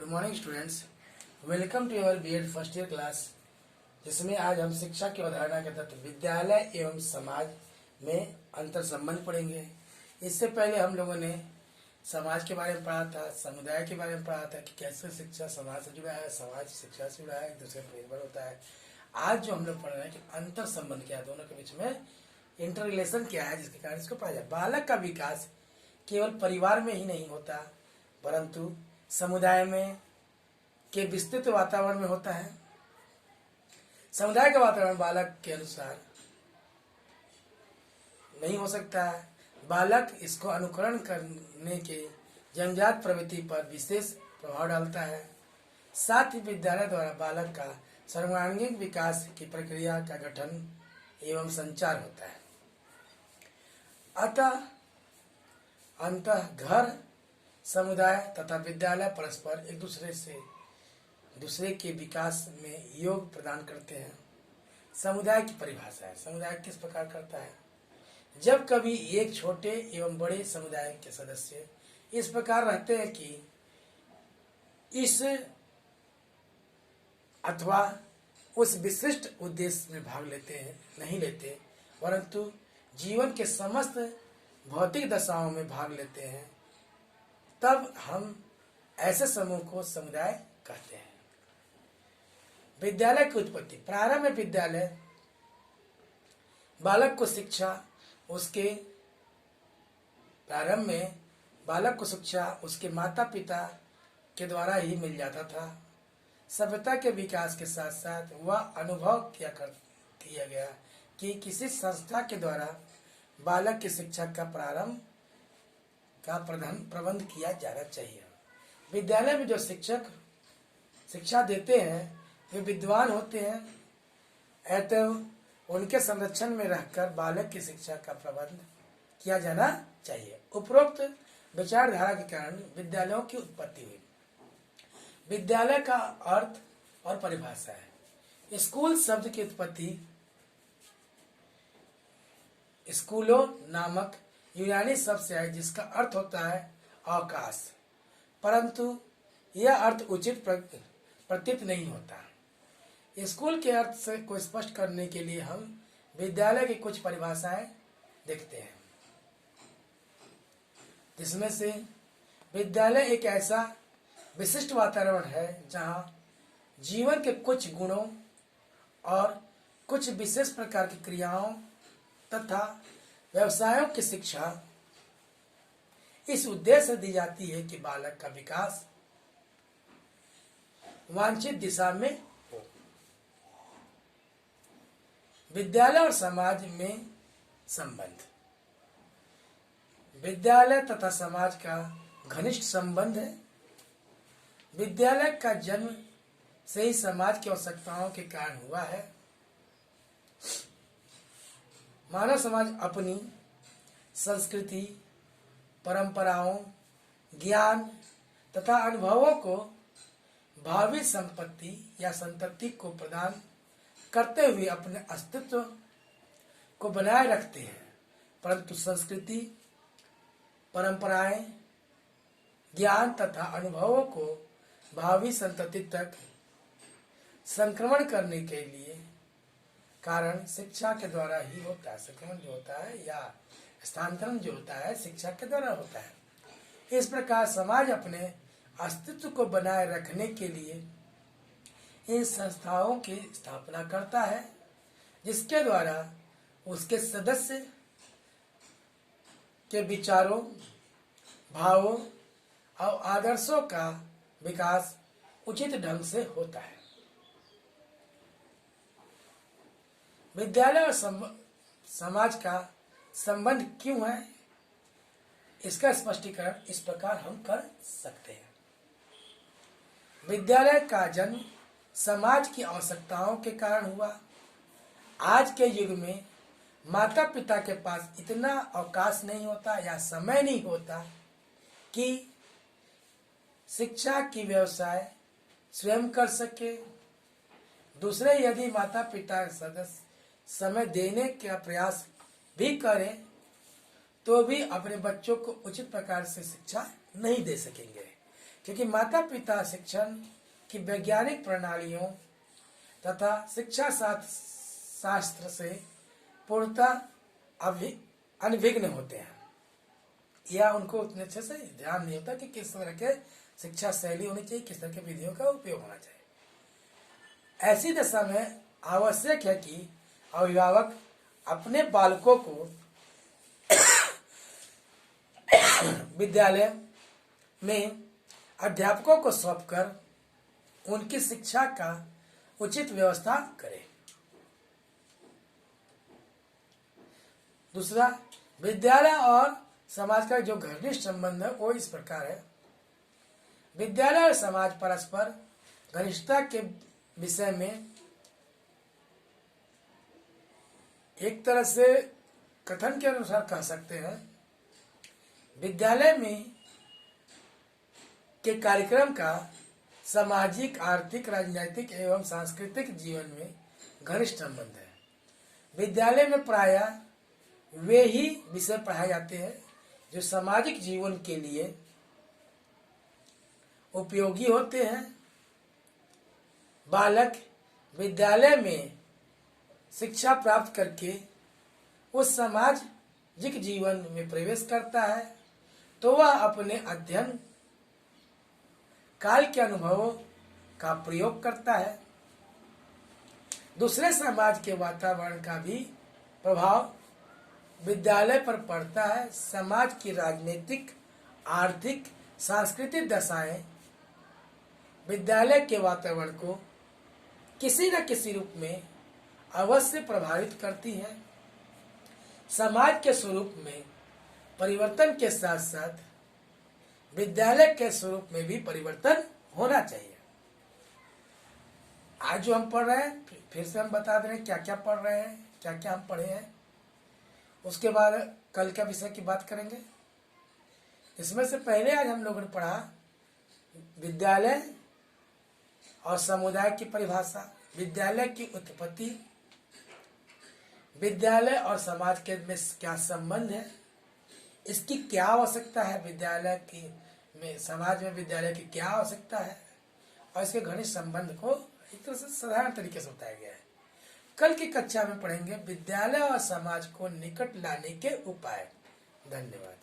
Morning students, welcome to your BEd first year class, जिसमें आज हम शिक्षा की अवधारणा के तत्व विद्यालय एवं समाज में अंतर संबंध पढ़ेंगे। इससे पहले हम लोगों ने समाज के बारे में पढ़ा था, समुदाय के बारे में पढ़ा था कि कैसे शिक्षा समाज से जुड़ा है, समाज शिक्षा से जुड़ा है, एक दूसरे पर निर्भर होता है। आज जो हम लोग पढ़ रहे हैं कि अंतर संबंध क्या है, दोनों के बीच में इंटर रिलेशन क्या है, जिसके कारण इसको पढ़ा जाए। बालक का विकास केवल परिवार में ही नहीं होता, परंतु समुदाय में के विस्तृत वातावरण में होता है। समुदाय का वातावरण बालक के अनुसार नहीं हो सकता है। बालक इसको अनुकरण करने के जन्मजात प्रवृत्ति पर विशेष प्रभाव डालता है। साथ ही विद्यालय द्वारा बालक का सर्वांगीण विकास की प्रक्रिया का गठन एवं संचार होता है। अतः अंतः घर, समुदाय तथा विद्यालय परस्पर एक दूसरे के विकास में योग प्रदान करते हैं। समुदाय की परिभाषा है। समुदाय किस प्रकार करता है? जब कभी एक छोटे एवं बड़े समुदाय के सदस्य इस प्रकार रहते हैं कि इस अथवा उस विशिष्ट उद्देश्य में भाग लेते हैं नहीं लेते, परंतु जीवन के समस्त भौतिक दशाओं में भाग लेते हैं, तब हम ऐसे समूह को समुदाय कहते हैं। विद्यालय की उत्पत्ति। प्रारंभ में विद्यालय बालक को शिक्षा उसके माता पिता के द्वारा ही मिल जाता था। सभ्यता के विकास के साथ साथ वह अनुभव किया गया कि किसी संस्था के द्वारा बालक की शिक्षा का प्रबंध किया जाना चाहिए। विद्यालय में जो शिक्षक शिक्षा देते हैं वे विद्वान होते हैं, अतः उनके संरक्षण में रहकर बालक की शिक्षा का प्रबंध किया जाना चाहिए। उपरोक्त विचारधारा के कारण विद्यालयों की उत्पत्ति हुई। विद्यालय का अर्थ और परिभाषा है। स्कूल शब्द की उत्पत्ति स्कूलो नामक यूनानी शब्द से है, जिसका अर्थ होता है अवकाश, परंतु यह अर्थ उचित प्रतीत नहीं होता। स्कूल के अर्थ से को स्पष्ट करने के लिए हम विद्यालय की कुछ परिभाषाएं देखते हैं, जिसमें से विद्यालय एक ऐसा विशिष्ट वातावरण है जहां जीवन के कुछ गुणों और कुछ विशेष प्रकार की क्रियाओं तथा व्यवसायों की शिक्षा इस उद्देश्य से दी जाती है कि बालक का विकास वांछित दिशा में हो। विद्यालय और समाज में संबंध। विद्यालय तथा समाज का घनिष्ठ संबंध है। विद्यालय का जन्म से ही समाज की आवश्यकताओं के कारण हुआ है। मानव समाज अपनी संस्कृति, परंपराओं, ज्ञान तथा अनुभवों को भावी संपत्ति या संतति को प्रदान करते हुए अपने अस्तित्व को बनाए रखते हैं, परंतु संस्कृति, परंपराएं, ज्ञान तथा अनुभवों को भावी संतति तक संक्रमण करने के लिए कारण शिक्षा के द्वारा ही होता है। संक्रमण जो होता है या स्थानांतरण जो होता है शिक्षा के द्वारा होता है। इस प्रकार समाज अपने अस्तित्व को बनाए रखने के लिए इन संस्थाओं की स्थापना करता है, जिसके द्वारा उसके सदस्य के विचारों, भावों और आदर्शों का विकास उचित ढंग से होता है। विद्यालय और समाज का संबंध क्यों है, इसका स्पष्टीकरण इस प्रकार हम कर सकते हैं। विद्यालय का जन्म समाज की आवश्यकताओं के कारण हुआ। आज के युग में माता पिता के पास इतना अवकाश नहीं होता या समय नहीं होता कि शिक्षा की व्यवसाय स्वयं कर सके। दूसरे यदि माता पिता सदस्य समय देने का प्रयास भी करें तो भी अपने बच्चों को उचित प्रकार से शिक्षा नहीं दे सकेंगे। क्योंकि माता पिता शिक्षण की वैज्ञानिक प्रणालियों तथा शिक्षा शास्त्र से पूर्णतः अनभिज्ञ होते हैं, या उनको उतने अच्छे से ध्यान नहीं होता कि किस तरह के शिक्षा शैली होनी चाहिए, किस तरह के विधियों का उपयोग होना चाहिए। ऐसी दशा में आवश्यक है कि अभिभावक अपने बालकों को विद्यालय में अध्यापकों को सौंपकर उनकी शिक्षा का उचित व्यवस्था करें। दूसरा, विद्यालय और समाज का जो घनिष्ठ संबंध है वो इस प्रकार है। विद्यालय और समाज परस्पर घनिष्ठता के विषय में एक तरह से कथन के अनुसार कह सकते हैं, विद्यालय में के कार्यक्रम का सामाजिक, आर्थिक, राजनीतिक एवं सांस्कृतिक जीवन में घनिष्ठ संबंध है। विद्यालय में प्रायः वे ही विषय पढ़ाए जाते हैं जो सामाजिक जीवन के लिए उपयोगी होते हैं। बालक विद्यालय में शिक्षा प्राप्त करके उस सामाजिक जीवन में प्रवेश करता है तो वह अपने अध्ययन काल के अनुभवों का प्रयोग करता है। दूसरे समाज के वातावरण का भी प्रभाव विद्यालय पर पड़ता है। समाज की राजनीतिक, आर्थिक, सांस्कृतिक दशाएं विद्यालय के वातावरण को किसी न किसी रूप में अवश्य प्रभावित करती है। समाज के स्वरूप में परिवर्तन के साथ साथ विद्यालय के स्वरूप में भी परिवर्तन होना चाहिए। आज जो हम पढ़ रहे हैं, फिर से हम बता दे रहे हैं क्या क्या पढ़ रहे हैं, क्या क्या हम पढ़े हैं। उसके बाद कल का विषय की बात करेंगे। इसमें से पहले आज हम लोगों ने पढ़ा विद्यालय और समुदाय की परिभाषा, विद्यालय की उत्पत्ति, विद्यालय और समाज के में क्या संबंध है, इसकी क्या आवश्यकता है, विद्यालय की में समाज में विद्यालय की क्या आवश्यकता है, और इसके घनिष्ठ संबंध को एक तरह से साधारण तरीके से बताया गया है। कल की कक्षा में पढ़ेंगे विद्यालय और समाज को निकट लाने के उपाय। धन्यवाद।